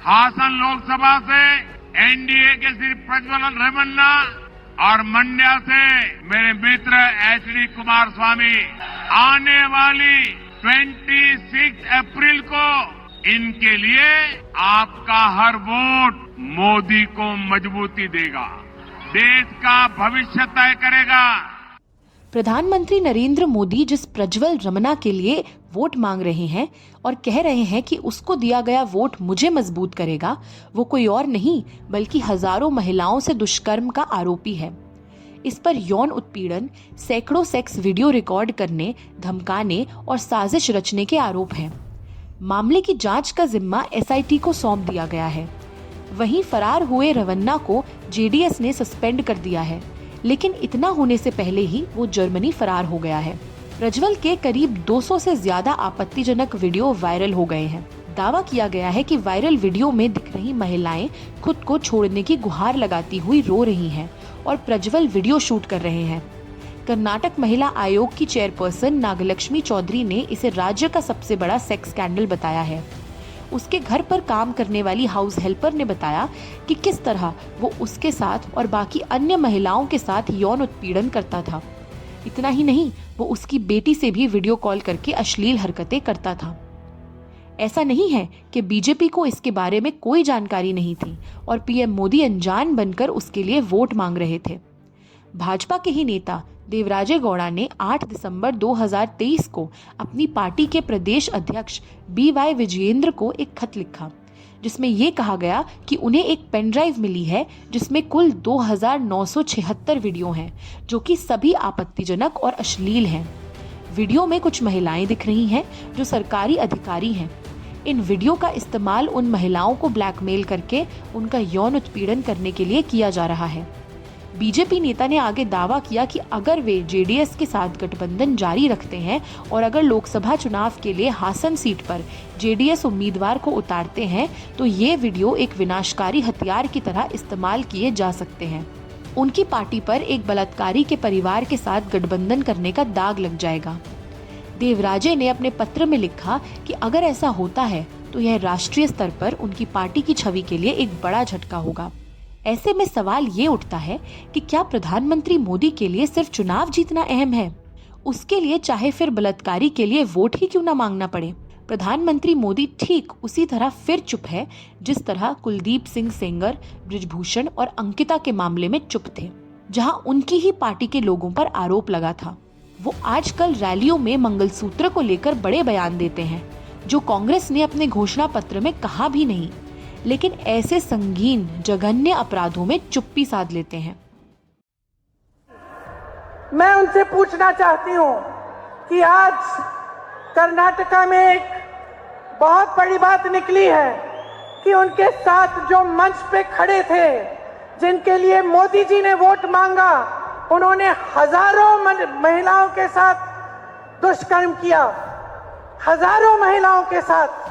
हासन लोकसभा से एनडीए के श्री प्रज्वल रेवन्ना और मंड्या से मेरे मित्र एचडी कुमार स्वामी आने वाली 26 अप्रैल को इनके लिए आपका हर वोट मोदी को मजबूती देगा, देश का भविष्य तय करेगा। प्रधानमंत्री नरेंद्र मोदी जिस प्रज्वल रमना के लिए वोट मांग रहे हैं और कह रहे हैं कि उसको दिया गया वोट मुझे मजबूत करेगा, वो कोई और नहीं बल्कि हजारों महिलाओं से दुष्कर्म का आरोपी है। इस पर यौन उत्पीड़न, सैकड़ों सेक्स वीडियो रिकॉर्ड करने, धमकाने और साजिश रचने के आरोप हैं। मामले की जांच का जिम्मा एसआईटी को सौंप दिया गया है। वहीं फरार हुए रवन्ना को जेडीएस ने सस्पेंड कर दिया है, लेकिन इतना होने से पहले ही वो जर्मनी फरार हो गया है। प्रज्वल के करीब 200 से ज्यादा आपत्तिजनक वीडियो वायरल हो गए हैं। दावा किया गया है कि वायरल वीडियो में दिख रही महिलाएं खुद को छोड़ने की गुहार लगाती हुई रो रही हैं और प्रज्वल वीडियो शूट कर रहे हैं। कर्नाटक महिला आयोग की चेयरपर्सन नागलक्ष्मी चौधरी ने इसे राज्य का सबसे बड़ा सेक्स स्कैंडल बताया है। उसके घर पर काम करने वाली हाउस हेल्पर ने बताया कि किस तरह वो उसके साथ और बाकी अन्य महिलाओं के साथ यौन उत्पीड़न करता था। इतना ही नहीं, वो उसकी बेटी से भी वीडियो कॉल करके अश्लील हरकतें करता था। ऐसा नहीं है कि बीजेपी को इसके बारे में कोई जानकारी नहीं थी और पीएम मोदी अनजान बनकर उसके लिए वोट मांग रहे थे। भाजपा के ही नेता देवराजे गौड़ा ने 8 दिसंबर 2023 को अपनी पार्टी के प्रदेश अध्यक्ष बीवाई विजयेंद्र को एक खत लिखा, जिसमें ये कहा गया कि उन्हें एक पेन ड्राइव मिली है जिसमें कुल 2976 वीडियो हैं, जो कि सभी आपत्तिजनक और अश्लील हैं। वीडियो में कुछ महिलाएं दिख रही हैं जो सरकारी अधिकारी हैं। इन वीडियो का इस्तेमाल उन महिलाओं को ब्लैकमेल करके उनका यौन उत्पीड़न करने के लिए किया जा रहा है। बीजेपी नेता ने आगे दावा किया कि अगर वे जेडीएस के साथ गठबंधन जारी रखते हैं और अगर लोकसभा चुनाव के लिए हासन सीट पर जेडीएस उम्मीदवार को उतारते हैं तो ये वीडियो एक विनाशकारी हथियार की तरह इस्तेमाल किए जा सकते हैं। उनकी पार्टी पर एक बलात्कारी के परिवार के साथ गठबंधन करने का दाग लग जाएगा। देवराजे ने अपने पत्र में लिखा कि अगर ऐसा होता है तो यह राष्ट्रीय स्तर पर उनकी पार्टी की छवि के लिए एक बड़ा झटका होगा। ऐसे में सवाल ये उठता है कि क्या प्रधानमंत्री मोदी के लिए सिर्फ चुनाव जीतना अहम है? उसके लिए चाहे फिर बलात्कारी के लिए वोट ही क्यों न मांगना पड़े। प्रधानमंत्री मोदी ठीक उसी तरह फिर चुप है जिस तरह कुलदीप सिंह सेंगर, बृजभूषण और अंकिता के मामले में चुप थे, जहां उनकी ही पार्टी के लोगों पर आरोप लगा था। वो आजकल रैलियों में मंगलसूत्र को लेकर बड़े बयान देते हैं, जो कांग्रेस ने अपने घोषणा पत्र में कहा भी नहीं, लेकिन ऐसे संगीन जघन्य अपराधों में चुप्पी साध लेते हैं। मैं उनसे पूछना चाहती हूं कि आज कर्नाटका में एक बहुत बड़ी बात निकली है कि उनके साथ जो मंच पे खड़े थे, जिनके लिए मोदी जी ने वोट मांगा, उन्होंने हजारों महिलाओं के साथ दुष्कर्म किया, हजारों महिलाओं के साथ।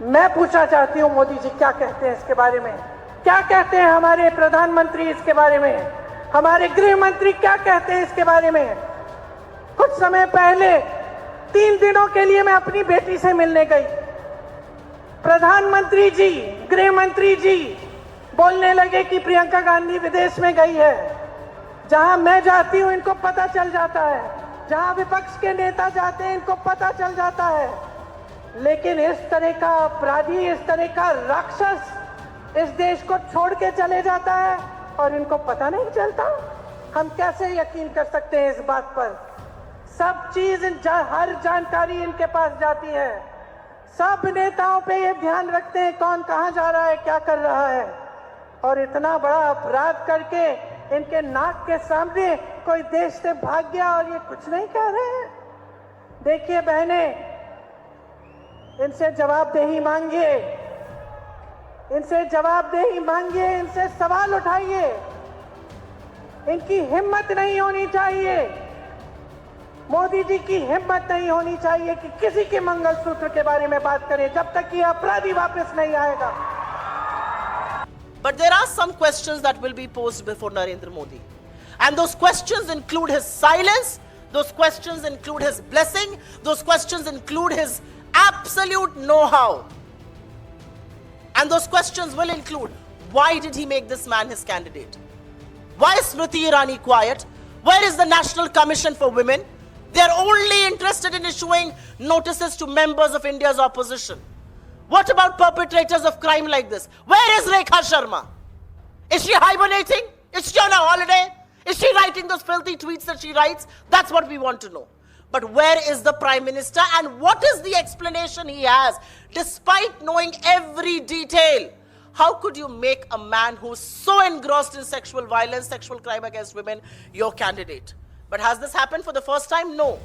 मैं पूछना चाहती हूं मोदी जी क्या कहते हैं इसके बारे में, क्या कहते हैं हमारे प्रधानमंत्री इसके बारे में, हमारे गृह मंत्री क्या कहते हैं इसके बारे में। कुछ समय पहले 3 दिनों के लिए मैं अपनी बेटी से मिलने गई। प्रधानमंत्री जी, गृह मंत्री जी बोलने लगे कि प्रियंका गांधी विदेश में गई है। जहां मैं जाती हूं इनको पता चल जाता है, जहां विपक्ष के नेता जाते हैं इनको पता चल जाता है, लेकिन इस तरह का अपराधी, इस तरह का राक्षस इस देश को छोड़ के चले जाता है और इनको पता नहीं चलता। हम कैसे यकीन कर सकते हैं इस बात पर? सब चीज, हर जानकारी इनके पास जाती है। सब नेताओं पे ये ध्यान रखते हैं कौन कहां जा रहा है, क्या कर रहा है। और इतना बड़ा अपराध करके इनके नाक के सामने कोई देश से भाग गया और ये कुछ नहीं कह रहे हैं। देखिए बहने, इनसे जवाबदेही मांगिए, इनसे जवाबदेही मांगिए, इनसे सवाल उठाइए। इनकी हिम्मत नहीं होनी चाहिए, मोदी जी की हिम्मत नहीं होनी चाहिए कि किसी के मंगलसूत्र के बारे में बात करें जब तक कि अपराधी वापस नहीं आएगा। But there are some questions that will be posed before Narendra Modi. And those questions include his silence, those questions include his blessing, those questions include his absolute know-how. And those questions will include, why did he make this man his candidate? Why is Smriti Irani quiet? Where is the National Commission for Women? They're only interested in issuing notices to members of India's opposition. What about perpetrators of crime like this? Where is Rekha Sharma? Is she hibernating? Is she on a holiday? Is she writing those filthy tweets that she writes? That's what we want to know. But where is the Prime Minister, and what is the explanation he has, despite knowing every detail? How could you make a man who's so engrossed in sexual violence, sexual crime against women, your candidate? But has this happened for the first time? No.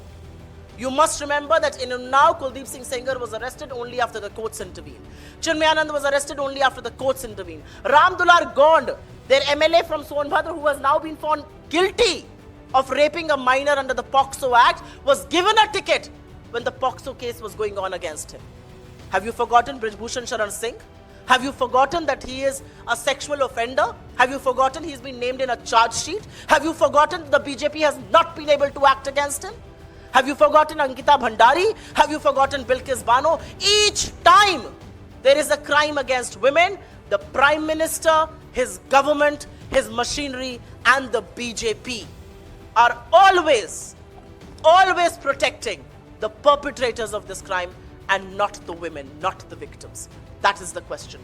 You must remember that in Unnao, Kuldeep Singh Sengar was arrested only after the courts intervened. Chinmayanand was arrested only after the courts intervened. Ram Dular Gond, their MLA from Sonbhadra, who has now been found guilty of raping a minor under the POXO Act, was given a ticket when the POXO case was going on against him. Have you forgotten Brijbhushan Sharan Singh? Have you forgotten that he is a sexual offender? Have you forgotten he's been named in a charge sheet? Have you forgotten the BJP has not been able to act against him? Have you forgotten Ankita Bhandari? Have you forgotten Bilkis Bano? Each time there is a crime against women, the Prime Minister, his government, his machinery, and the BJP are always protecting the perpetrators of this crime and not the women, not the victims. That is the question.